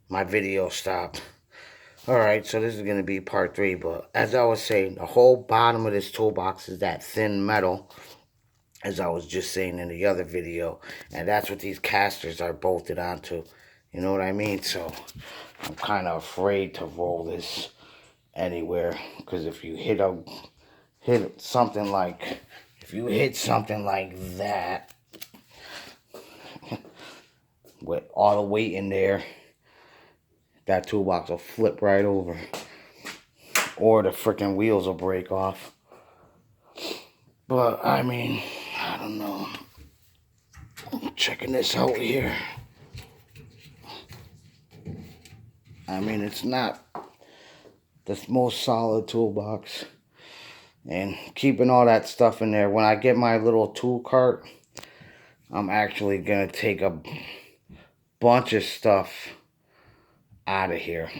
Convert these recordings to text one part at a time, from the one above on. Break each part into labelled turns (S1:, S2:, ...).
S1: my video stopped. Alright, so this is going to be part 3, but as I was saying, the whole bottom of this toolbox is that thin metal, as I was just saying in the other video, and that's what these casters are bolted onto. You know what I mean? So I'm kind of afraid to roll this anywhere, because if you hit something like that with all the weight in there, that toolbox will flip right over, or the freaking wheels will break off. But I mean, I don't know. Checking this out here. I mean, it's not the most solid toolbox. And keeping all that stuff in there, when I get my little tool cart, I'm actually going to take a bunch of stuff out of here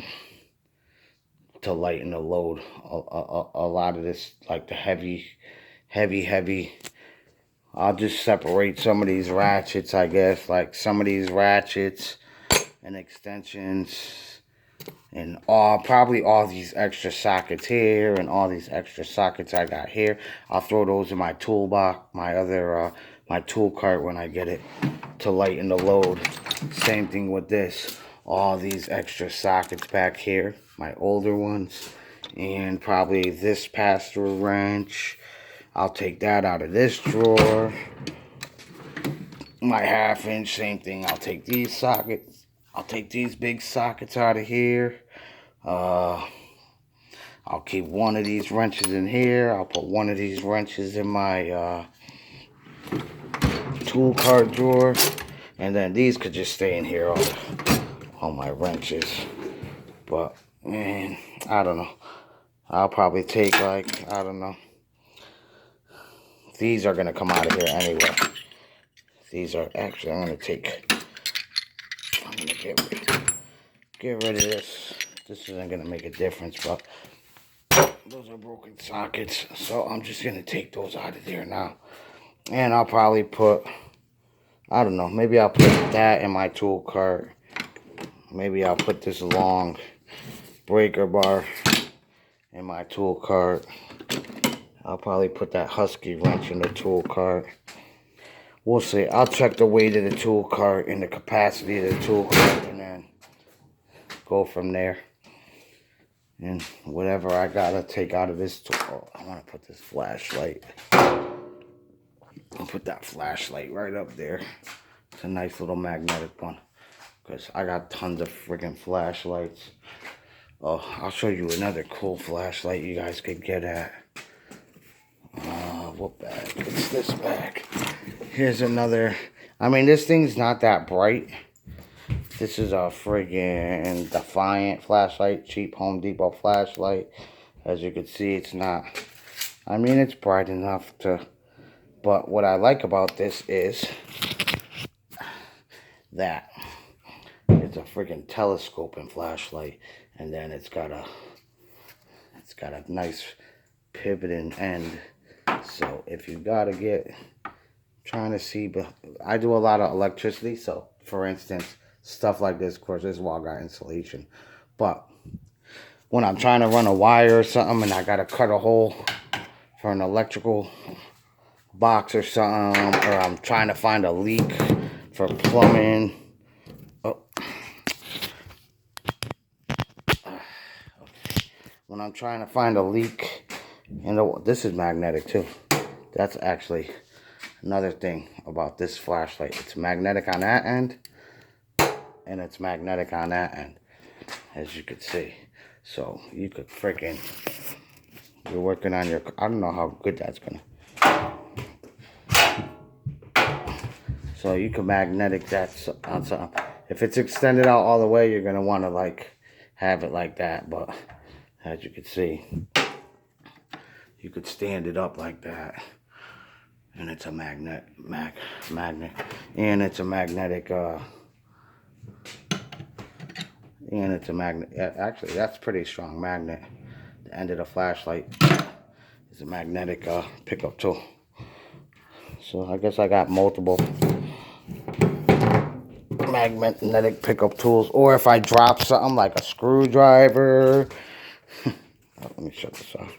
S1: to lighten the load. A lot of this, like the heavy. I'll just separate some of these ratchets, I guess. Like some of these ratchets and extensions. And probably all these extra sockets here and all these extra sockets I got here. I'll throw those in my toolbox, my tool cart when I get it, to lighten the load. Same thing with this. All these extra sockets back here, my older ones, and probably this pass-through wrench. I'll take that out of this drawer. My 1/2 inch, same thing. I'll take these sockets. I'll take these big sockets out of here. I'll keep one of these wrenches in here. I'll put one of these wrenches in my tool cart drawer. And then these could just stay in here, all my wrenches. But, man, I don't know. I'll probably take, like, I don't know. These are going to come out of here anyway. These are actually, I'm going to get rid of this. This isn't going to make a difference, but those are broken sockets. So I'm just going to take those out of there now. And I'll probably put, I don't know, maybe I'll put that in my tool cart. Maybe I'll put this long breaker bar in my tool cart. I'll probably put that Husky wrench in the tool cart. We'll see. I'll check the weight of the tool cart and the capacity of the tool cart, and then go from there. And whatever I gotta take out of this tool, I want to put this flashlight. I'll put that flashlight right up there. It's a nice little magnetic one, because I got tons of freaking flashlights. Oh, I'll show you another cool flashlight you guys could get at. What bag? It's this bag. Here's another. I mean, this thing's not that bright. This is a friggin' Defiant flashlight, cheap Home Depot flashlight. As you can see, it's not. I mean, it's bright enough to. But what I like about this is that it's a friggin' telescoping flashlight, and then it's got a nice pivoting end. So if you gotta trying to see, but I do a lot of electricity. So for instance, stuff like this, of course, this wall got insulation, but when I'm trying to run a wire or something and I gotta cut a hole for an electrical box or something, or I'm trying to find a leak for plumbing. Oh. Okay. When I'm trying to find a leak, and this is magnetic too. That's actually another thing about this flashlight. It's magnetic on that end, and it's magnetic on that end, as you could see. So you could freaking, you're working on your, I don't know how good that's gonna. So you can magnetic that on something. If it's extended out all the way, you're gonna want to like have it like that. But as you can see, you could stand it up like that, and it's a magnet, and it's a magnetic. And it's a magnet. Actually, that's pretty strong magnet. The end of the flashlight is a magnetic pickup tool. So I guess I got multiple magnetic pickup tools. Or if I drop something like a screwdriver. Let me shut this off.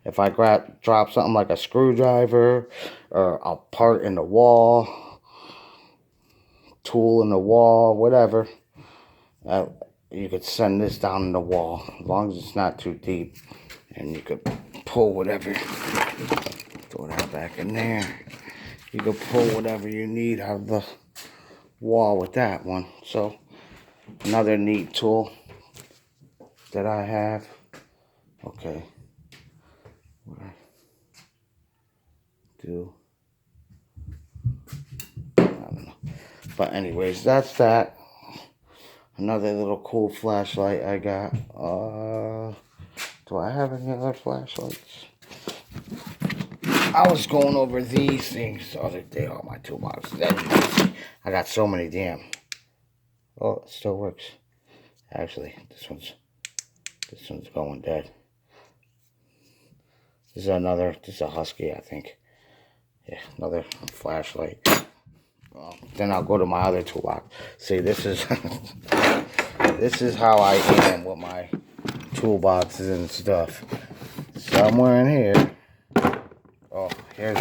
S1: If I drop something like a screwdriver or a part in the wall, tool in the wall, whatever, you could send this down in the wall as long as it's not too deep, and you could pull whatever. Throw that back in there. You could pull whatever you need out of the wall with that one. So another neat tool that I have. Okay. What I do, I don't know. But anyways, that's that. Another little cool flashlight I got. Do I have any other flashlights? I was going over these things the other day on my toolbox. I got so many damn. Oh, it still works. Actually, this one's going dead. This is a Husky, I think. Yeah, another flashlight. Well, then I'll go to my other toolbox. See, this is this is how I am with my toolboxes and stuff. Somewhere in here. Oh, here's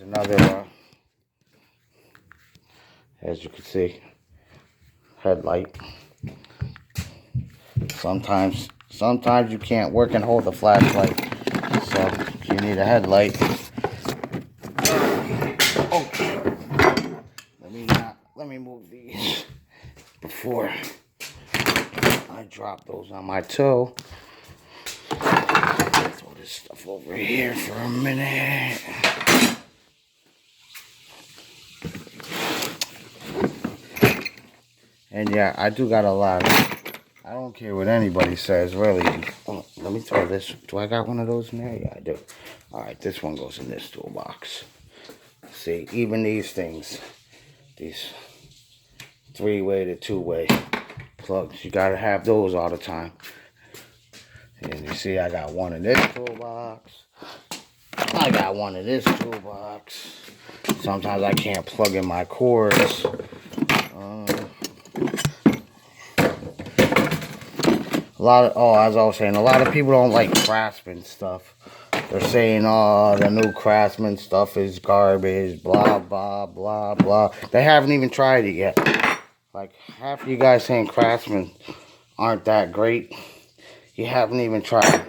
S1: another. As you can see, headlight. Sometimes you can't work and hold the flashlight, so you need a headlight. Okay, let me move these before I drop those on my toe. Throw this stuff over here for a minute. And yeah, I do got a lot. I don't care what anybody says, really. Oh, let me throw this. Do I got one of those in there? Yeah, I do. Alright, this one goes in this toolbox. See, even these things, these 3-way to 2-way plugs, you gotta have those all the time. And you see, I got one in this toolbox. I got one in this toolbox. Sometimes I can't plug in my cords. As I was saying, a lot of people don't like Craftsman stuff. They're saying, oh, the new Craftsman stuff is garbage, blah, blah, blah, blah. They haven't even tried it yet. Like, half of you guys saying Craftsman aren't that great. You haven't even tried it.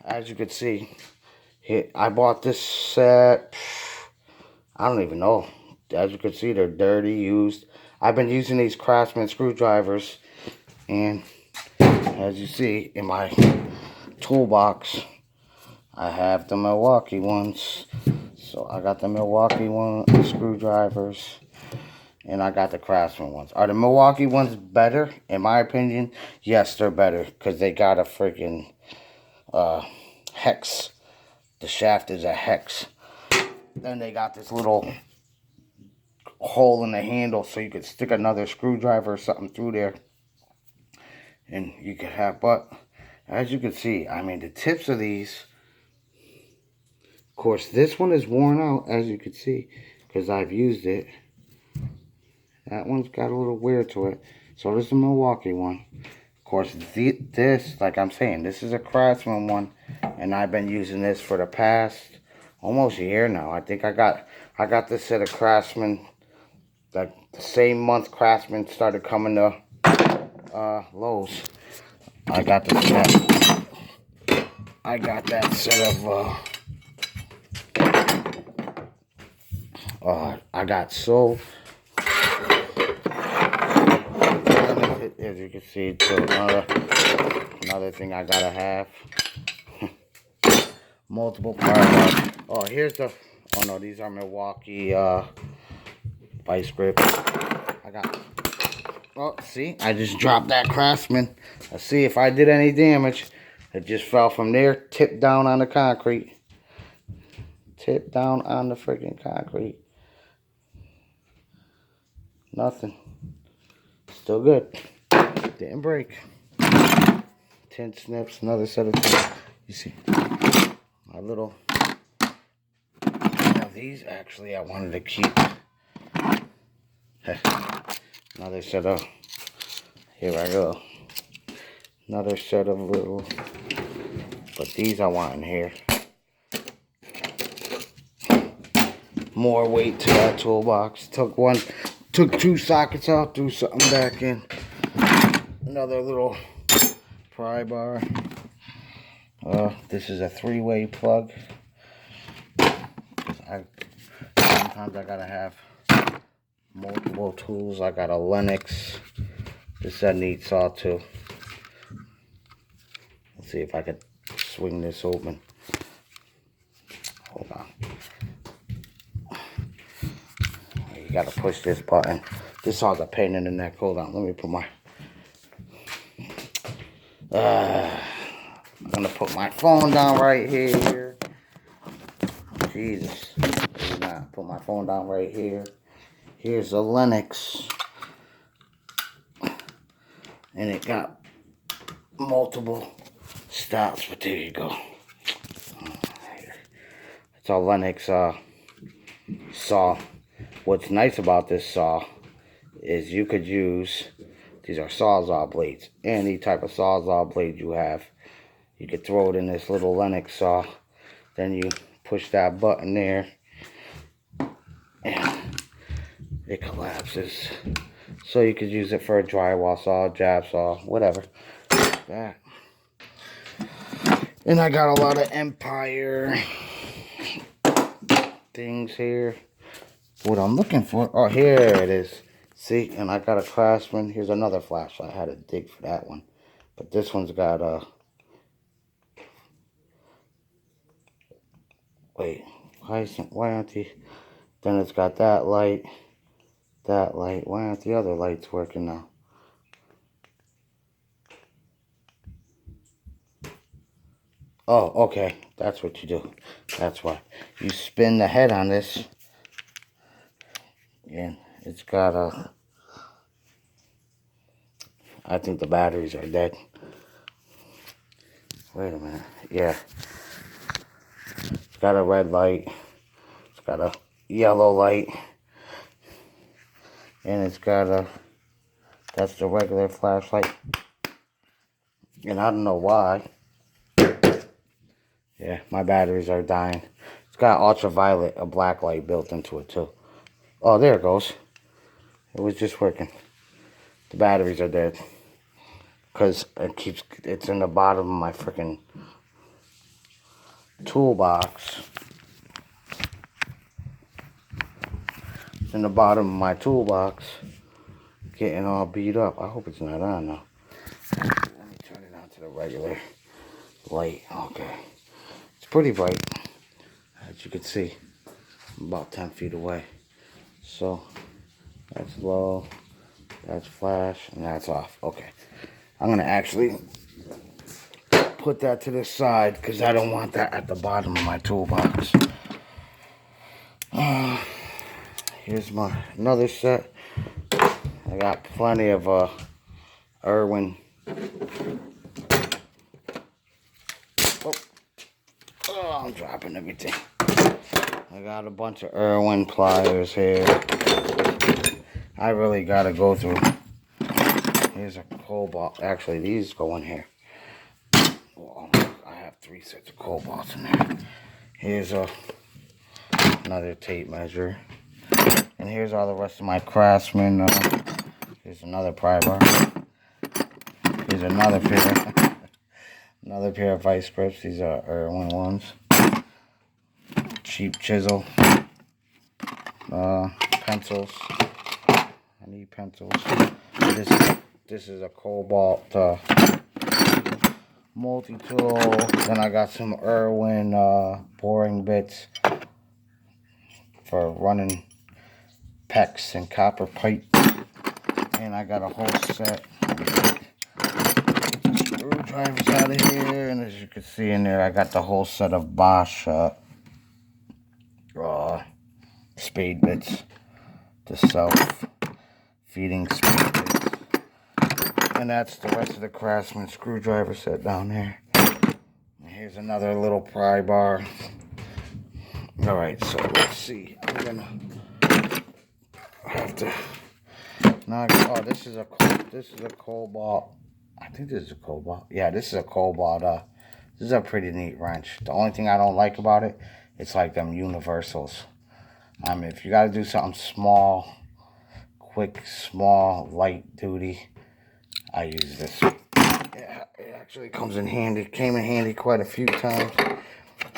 S1: As you can see, I bought this set, I don't even know. As you can see, they're dirty, used. I've been using these Craftsman screwdrivers, and as you see in my toolbox, I have the Milwaukee ones. So I got the Milwaukee screwdrivers, and I got the Craftsman ones. Are the Milwaukee ones better? In my opinion, yes, they're better, because they got a freaking hex. The shaft is a hex. Then they got this little hole in the handle, so you could stick another screwdriver or something through there. And you could have, but as you can see, I mean, the tips of these, of course, this one is worn out, as you can see, because I've used it. That one's got a little wear to it. So does the Milwaukee one. Of course, this, like I'm saying, this is a Craftsman one, and I've been using this for the past almost a year now. I think I got this set of Craftsman, like the same month Craftsman started coming to Lowe's. I got that set of I got so as you can see, so another thing I gotta have. Multiple parts. Oh, here's the, oh no, these are Milwaukee vice grips. I got, oh, see, I just dropped that Craftsman. Let's see if I did any damage. It just fell from there, tipped down on the concrete. Tipped down on the freaking concrete. Nothing. Still good. Didn't break. 10 snips, another set of 10. You see, my little, now these actually I wanted to keep. Another set of, here I go. Another set of little, but these I want in here. More weight to that toolbox. Took two sockets out, threw something back in. Another little pry bar. This is a 3-way plug. Sometimes I gotta have multiple tools. I got a Lenox. This is a neat saw too. Let's see if I could swing this open. Hold on. You gotta push this button. This saw's a pain in the neck. Hold on, let me put my... I'm gonna put my phone down right here. Jesus. Put my phone down right here. Here's a Lenox. And it got multiple stops, but there you go. It's a Lenox saw. What's nice about this saw is you could use, these are Sawzall blades. Any type of Sawzall blade you have, you could throw it in this little Lenox saw. Then you push that button there, and it collapses. So you could use it for a drywall saw, jab saw, whatever. That. And I got a lot of Empire things here. What I'm looking for, oh, here it is. See, and I got a Craftsman. Here's another flashlight. I had to dig for that one. But this one's got a, wait, why aren't the, then it's got that light, why aren't the other lights working now? Oh, okay, that's what you do. That's why. You spin the head on this, and it's got a, I think the batteries are dead. Wait a minute, yeah. It's got a red light, it's got a yellow light, and it's got a, that's the regular flashlight. And I don't know why. Yeah, my batteries are dying. It's got ultraviolet, a black light built into it too. Oh, there it goes. It was just working. The batteries are dead. Because it's in the bottom of my freaking toolbox. It's in the bottom of my toolbox. Getting all beat up. I hope it's not on now. Let me turn it on to the regular light. Okay. It's pretty bright. As you can see, I'm about 10 feet away. So, that's low, that's flash, and that's off. Okay. I'm going to actually put that to the side because I don't want that at the bottom of my toolbox. Here's my another set. I got plenty of Irwin. Oh, I'm dropping everything. I got a bunch of Irwin pliers here. I really got to go through. Here's a cobalt. Actually, these go in here. Well, I have 3 sets of cobalts in there. Here's another tape measure. And here's all the rest of my Craftsman. Here's another pry bar. Here's another pair. Another pair of vice grips. These are Irwin ones. Cheap chisel. Pencils. I need pencils. This is a cobalt multi-tool. Then I got some Irwin boring bits for running PEX and copper pipe. And I got a whole set of screwdrivers out of here. And as you can see in there, I got the whole set of Bosch spade bits. The self-feeding spade bits. And that's the rest of the Craftsman screwdriver set down there. And here's another little pry bar. Alright, so let's see. I'm gonna have to Now, oh, this is a Cobalt. I think this is a Cobalt. Yeah, this is a Cobalt. This is a pretty neat wrench. The only thing I don't like about it, it's like them universals. I mean, if you got to do something small, quick, small, light duty, I use this. Yeah, it actually comes in handy. Came in handy quite a few times.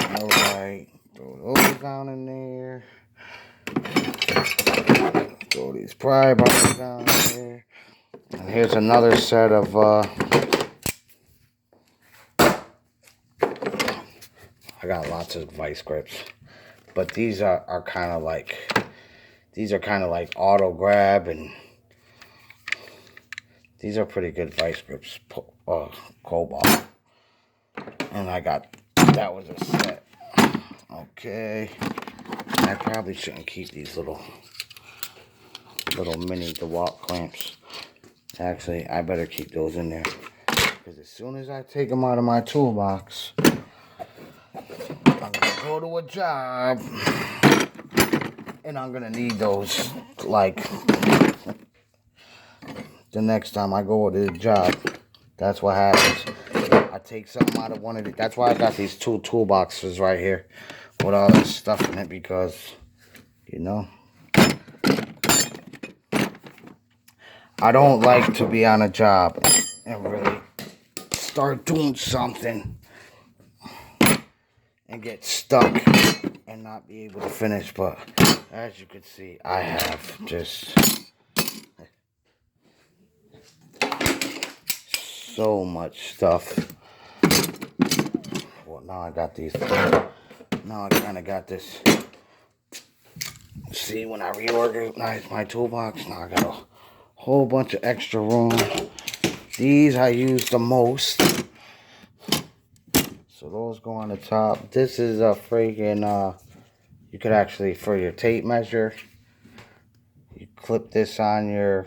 S1: Alright, throw those down in there. Throw these pry bars down there. And here's another set of, I got lots of vice grips. But these are kind of like, auto grab, and these are pretty good vice grips, Cobalt. And that was a set. Okay. I probably shouldn't keep these little mini DeWalt clamps. Actually, I better keep those in there. Because as soon as I take them out of my toolbox, I'm going to go to a job. And I'm going to need those, like, the next time I go to the job. That's what happens. I take something out of one of the... That's why I got these two toolboxes right here with all this stuff in it, because, you know, I don't like to be on a job and really start doing something and get stuck and not be able to finish. But as you can see, I have just so much stuff. Well, now I got these. Now I kind of got this. See, when I reorganize my toolbox, now I got a whole bunch of extra room. These I use the most. So those go on the top. This is a freaking, you could actually, for your tape measure, you clip this on your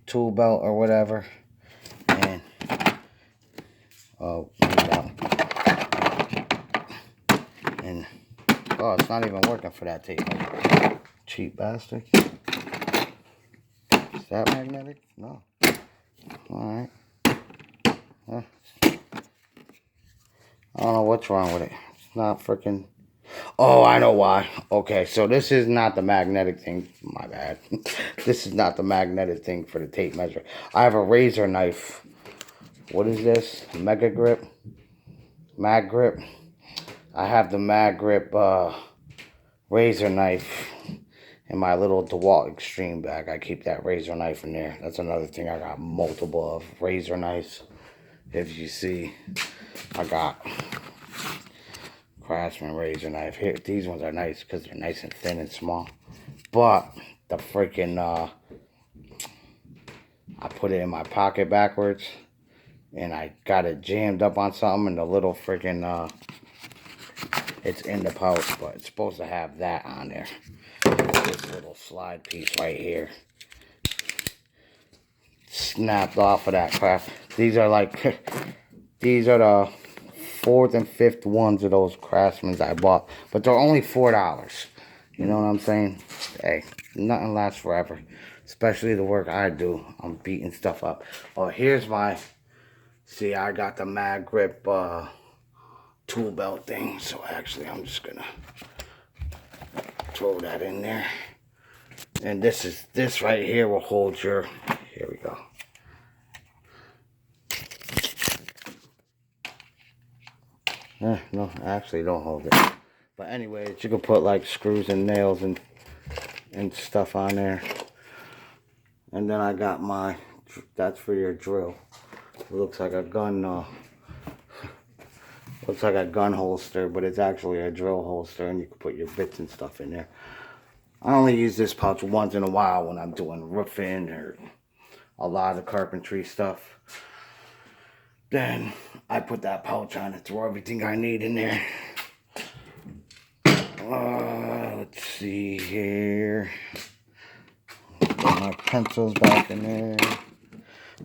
S1: tool belt or whatever. And, oh, and, oh, it's not even working for that tape measure. Cheap bastard. Is that magnetic? No. Alright. I don't know what's wrong with it. It's not freaking... Oh, I know why. Okay, so this is not the magnetic thing. My bad. This is not the magnetic thing for the tape measure. I have a razor knife. What is this? Mega Grip? Mag Grip? I have the Mag Grip razor knife in my little DeWalt Extreme bag. I keep that razor knife in there. That's another thing. I got multiple of razor knives. If you see, I got Craftsman razor knife. Here, these ones are nice because they're nice and thin and small. But the freaking, I put it in my pocket backwards, and I got it jammed up on something, and the little freaking, it's in the pouch, but it's supposed to have that on there. This little slide piece right here snapped off of that crap. These are like, these are the 4th and 5th ones of those Craftsmans I bought, but they're only $4. You know what I'm saying? Hey, nothing lasts forever, especially the work I do. I'm beating stuff up. Oh, here's my, see, I got the Mag Grip tool belt thing, so actually I'm just gonna throw that in there. And this right here will hold your, here we go. No, actually don't hold it. But anyways, you can put like screws and nails and stuff on there. And then I got my, that's for your drill. It looks like a gun, looks like a gun holster, but it's actually a drill holster, and you can put your bits and stuff in there. I only use this pouch once in a while when I'm doing roofing or a lot of the carpentry stuff. Then I put that pouch on and throw everything I need in there. Let's see here. Put my pencils back in there.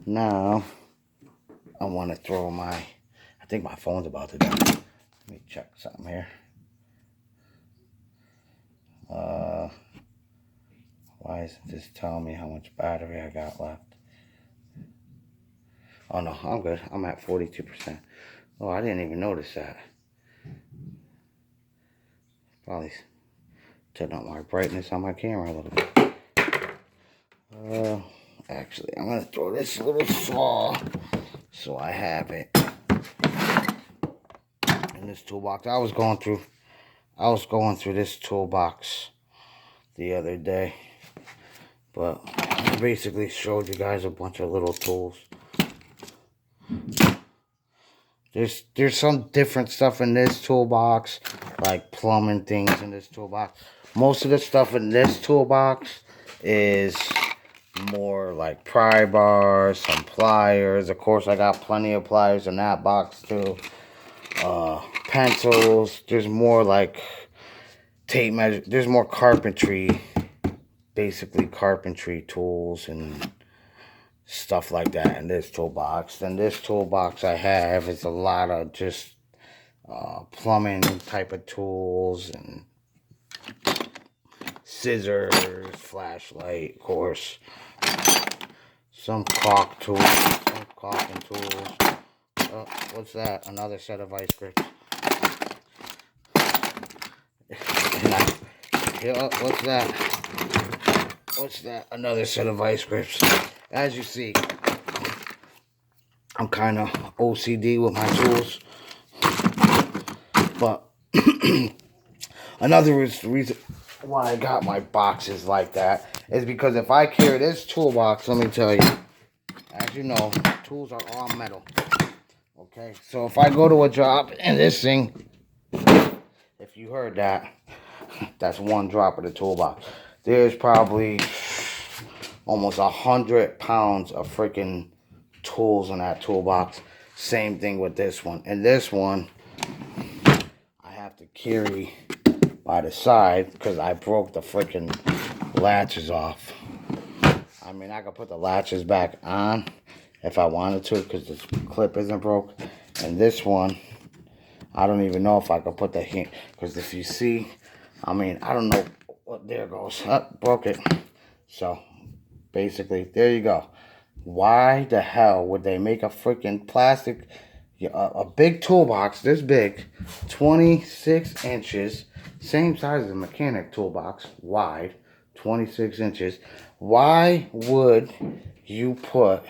S1: Now, I want to throw my, I think my phone's about to die. Let me check something here. Why Why isn't this telling me how much battery I got left? Oh no, I'm good. I'm at 42%. Oh, I didn't even notice that. Probably turn up my brightness on my camera a little bit. Actually, I'm gonna throw this little saw so I have it in this toolbox. I was going through this toolbox the other day, but I basically showed you guys a bunch of little tools. There's some different stuff in this toolbox, like plumbing things in this toolbox. Most of the stuff in this toolbox is more like pry bars, some pliers. Of course, I got plenty of pliers in that box too. Pencils. There's more like tape measure. There's more carpentry, basically carpentry tools and stuff like that in this toolbox. Then this toolbox I have is a lot of just plumbing type of tools and scissors, flashlight, of course. Some caulk tools, some caulking tools. Oh, what's that? Another set of vice grips. What's that? What's that? Another set of vice grips. As you see, I'm kind of OCD with my tools. But another reason why I got my boxes like that is because if I carry this toolbox, let me tell you, as you know, tools are all metal. Okay, so if I go to a job and this thing, if you heard that, that's one drop of the toolbox. There's probably almost 100 pounds of freaking tools in that toolbox. Same thing with this one. And this one, I have to carry by the side because I broke the freaking latches off. I mean, I could put the latches back on if I wanted to because this clip isn't broke. And this one, I don't even know if I could put the hand, because if you see, I mean, I don't know what, there goes. Oh, broke it. So, basically, there you go. Why the hell would they make a freaking plastic, a big toolbox this big, 26 inches, same size as a mechanic toolbox, wide, 26 inches. Why would you put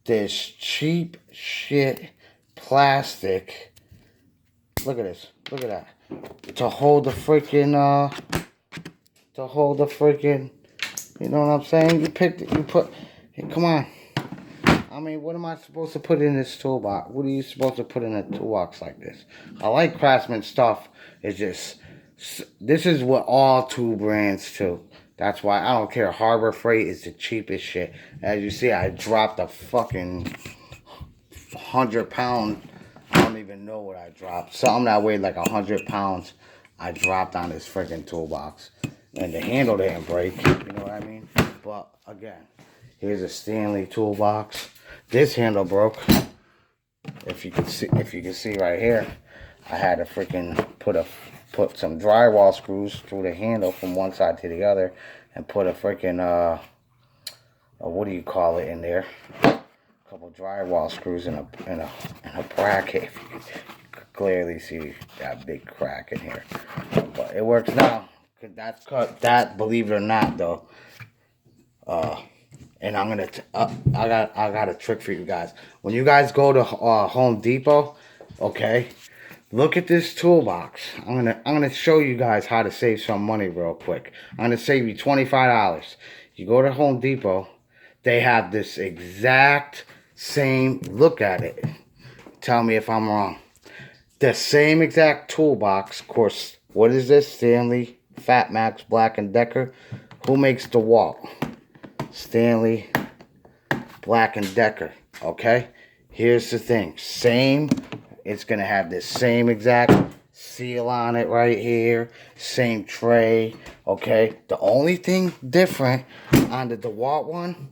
S1: this cheap shit plastic, look at this, look at that, to hold the freaking, you know what I'm saying? You picked it, you put, hey, come on. I mean, what am I supposed to put in this toolbox? What are you supposed to put in a toolbox like this? I like Craftsman stuff. It's just, this is what all tool brands too. That's why I don't care. Harbor Freight is the cheapest shit. As you see, I dropped a fucking 100-pound. I don't even know what I dropped. Something that weighed like 100 pounds. I dropped on this freaking toolbox. And the handle didn't break. You know what I mean? But again, here's a Stanley toolbox. This handle broke. If you can see right here, I had to freaking put some drywall screws through the handle from one side to the other, and put a freaking what do you call it in there? A couple drywall screws in a bracket. If you can clearly see that big crack in here, but it works now. That's cut. That, believe it or not, though. And I'm gonna. I got a trick for you guys. When you guys go to Home Depot, okay, look at this toolbox. I'm gonna show you guys how to save some money real quick. I'm gonna save you $25. You go to Home Depot, they have this exact same. Look at it. Tell me if I'm wrong. The same exact toolbox. Of course, what is this? Stanley Fat Max Black & Decker. Who makes DeWalt? Stanley Black & Decker. Okay, here's the thing. Same, it's gonna have this same exact seal on it right here, same tray. Okay, the only thing different on the DeWalt one,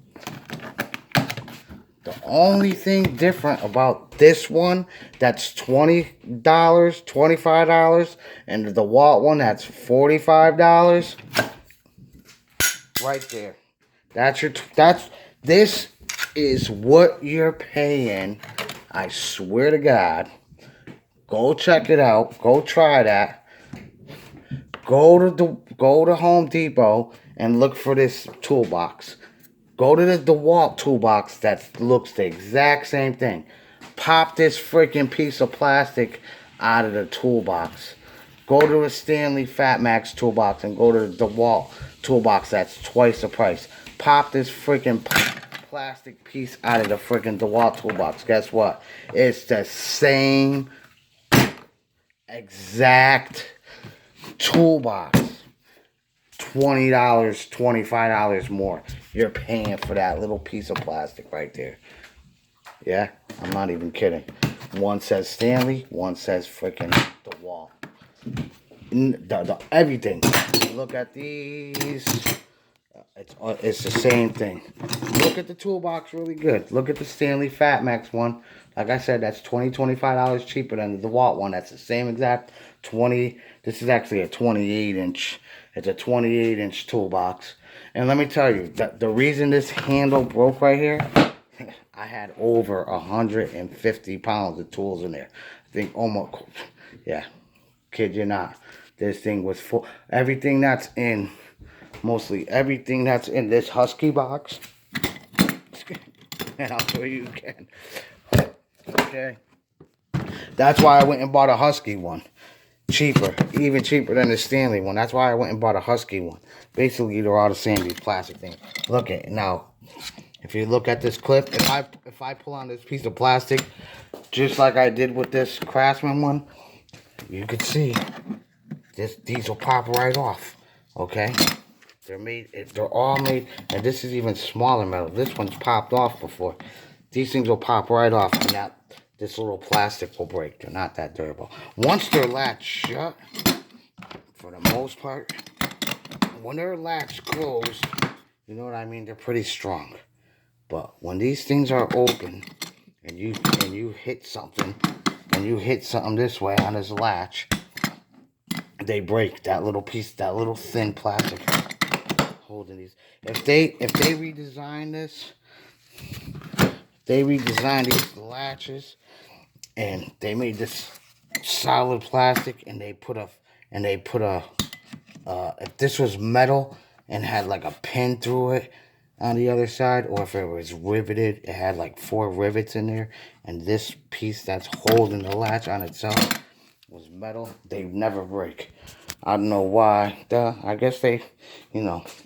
S1: the only thing different about this one that's $20, $25, and the DeWalt one that's $45, right there. This is what you're paying. I swear to God. Go check it out. Go try that. Go to Home Depot and look for this toolbox. Go to the DeWalt toolbox that looks the exact same thing. Pop this freaking piece of plastic out of the toolbox. Go to a Stanley Fat Max toolbox and go to the DeWalt toolbox that's twice the price. Pop this freaking plastic piece out of the freaking DeWalt toolbox. Guess what? It's the same exact toolbox. $20, $25 more. You're paying for that little piece of plastic right there. Yeah, I'm not even kidding. One says Stanley, one says freaking DeWalt. Everything. Look at these. It's the same thing. Look at the toolbox really good. Look at the Stanley Fat Max one. Like I said, that's $20, $25 cheaper than the DeWalt one. That's the same exact 20. This is actually a 28 inch. It's a 28 inch toolbox. And let me tell you, the reason this handle broke right here, I had over 150 pounds of tools in there. I think almost, yeah, kid you not. This thing was full. Everything that's in, mostly everything that's in this Husky box, and I'll show you again. Okay. That's why I went and bought a Husky one. Cheaper. Even cheaper than the Stanley one. That's why I went and bought a Husky one. Basically, they're all the same, these plastic things. Look at it. Now, if you look at this clip, if I pull on this piece of plastic, just like I did with this Craftsman one, you can see these will pop right off. Okay? They're all made, and this is even smaller metal. This one's popped off before. These things will pop right off, and this little plastic will break. They're not that durable. Once they're latched shut, for the most part, when they're latched closed, you know what I mean? They're pretty strong. But when these things are open, and you hit something, this way on this latch, they break. That little piece, that little thin plastic holding these. If they redesign this, they redesigned these latches, and they made this solid plastic, and they put a if this was metal and had like a pin through it on the other side, or if it was riveted, it had like 4 rivets in there, and this piece that's holding the latch on itself was metal, they never break. I don't know why. I guess they,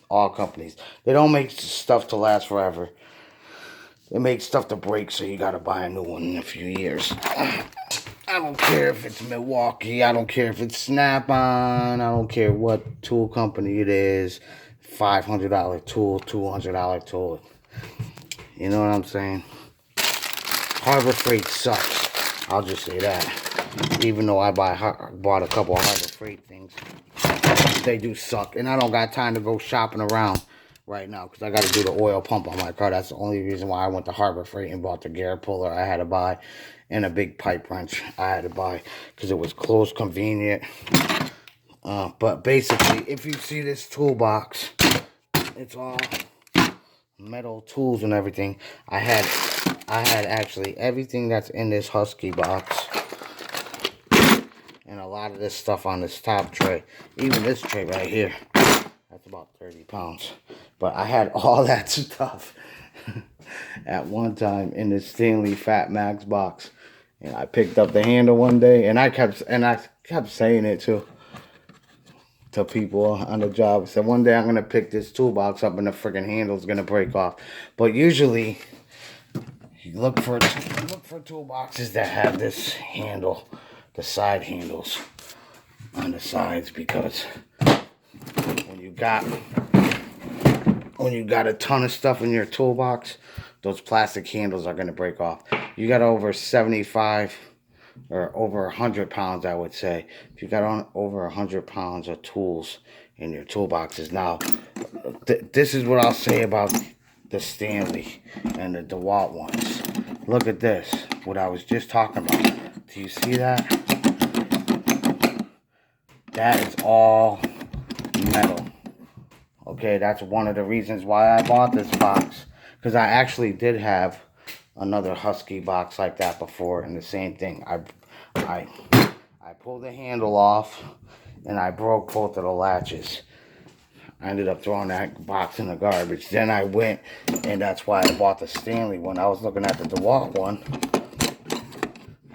S1: all companies, they don't make stuff to last forever. They make stuff to break, so you gotta buy a new one in a few years. I don't care if it's Milwaukee. I don't care if it's Snap-on. I don't care what tool company it is. $500 tool, $200 tool. You know what I'm saying? Harbor Freight sucks. I'll just say that. Even though I bought a couple of Harbor Freight things, they do suck. And I don't got time to go shopping around right now because I got to do the oil pump on my car. That's the only reason why I went to Harbor Freight and bought the gear puller I had to buy, and a big pipe wrench I had to buy because it was close, convenient. But basically, if you see this toolbox, it's all metal tools and everything. I had actually everything that's in this Husky box, and a lot of this stuff on this top tray. Even this tray right here, that's about 30 pounds. But I had all that stuff at one time in this Stanley Fat Max box. And I picked up the handle one day, and I kept saying it to people on the job. I said, one day I'm going to pick this toolbox up and the freaking handle's going to break off. But usually, you look for toolboxes that have this handle, the side handles on the sides, because when you got a ton of stuff in your toolbox, those plastic handles are going to break off. You got over 75 or over 100 pounds, I would say. If you got on over 100 pounds of tools in your toolboxes. Now, this is what I'll say about the Stanley and the DeWalt ones. Look at this, what I was just talking about. Do you see that? That is all metal. Okay, that's one of the reasons why I bought this box. Because I actually did have another Husky box like that before, and the same thing. I pulled the handle off, and I broke both of the latches. I ended up throwing that box in the garbage. Then I went, and that's why I bought the Stanley one. I was looking at the DeWalt one.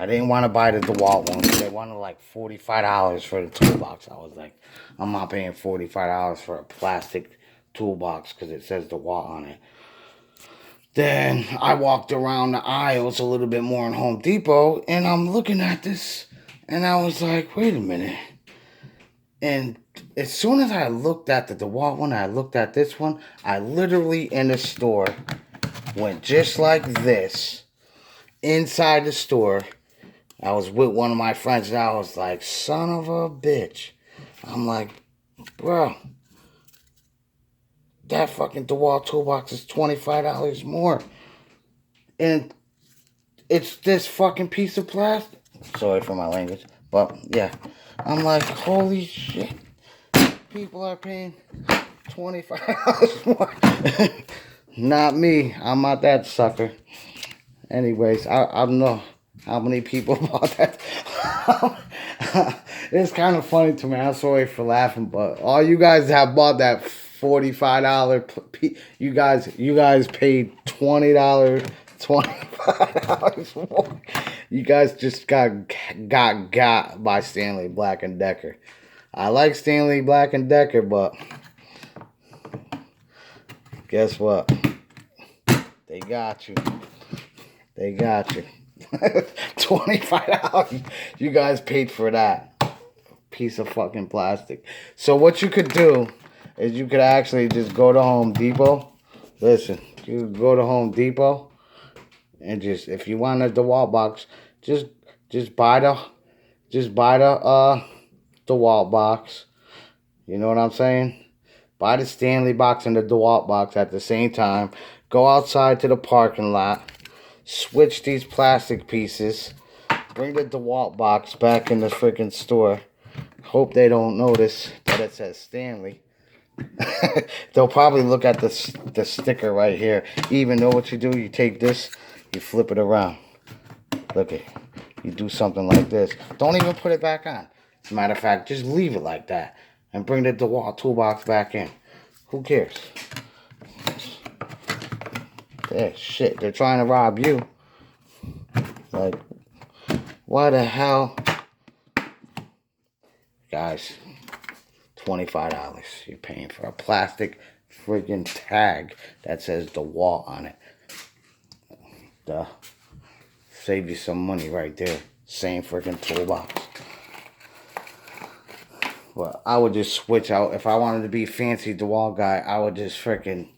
S1: I didn't want to buy the DeWalt one because they wanted like $45 for the toolbox. I was like, I'm not paying $45 for a plastic toolbox because it says DeWalt on it. Then I walked around the aisles a little bit more in Home Depot, and I'm looking at this, and I was like, wait a minute. And as soon as I looked at the DeWalt one, I looked at this one, I literally in the store went just like this inside the store. I was with one of my friends, and I was like, son of a bitch. I'm like, bro, that fucking DeWalt toolbox is $25 more. And it's this fucking piece of plastic. Sorry for my language. But, yeah. I'm like, holy shit. People are paying $25 more. Not me. I'm not that sucker. Anyways, I don't know how many people bought that. It's kind of funny to me. I'm sorry for laughing, but all you guys have bought that $45. You guys paid $25 more. You guys just got by Stanley Black and Decker. I like Stanley Black and Decker, but guess what? They got you. They got you. $25. You guys paid for that piece of fucking plastic. So what you could do is you could actually just go to Home Depot. Listen, you go to Home Depot and just, if you want a DeWalt box, just buy the DeWalt box. You know what I'm saying? Buy the Stanley box and the DeWalt box at the same time. Go outside to the parking lot. Switch these plastic pieces. Bring the DeWalt box back in the freaking store. Hope they don't notice that it says Stanley. They'll probably look at the sticker right here. Even though what you do, you take this, you flip it around. Look at it. You do something like this. Don't even put it back on. As a matter of fact, just leave it like that. And bring the DeWalt toolbox back in. Who cares? Yeah, shit, they're trying to rob you. Like, why the hell? Guys, $25. You're paying for a plastic friggin' tag that says DeWalt on it. Duh. Save you some money right there. Same freaking toolbox. Well, I would just switch out. If I wanted to be fancy DeWalt guy, I would just freaking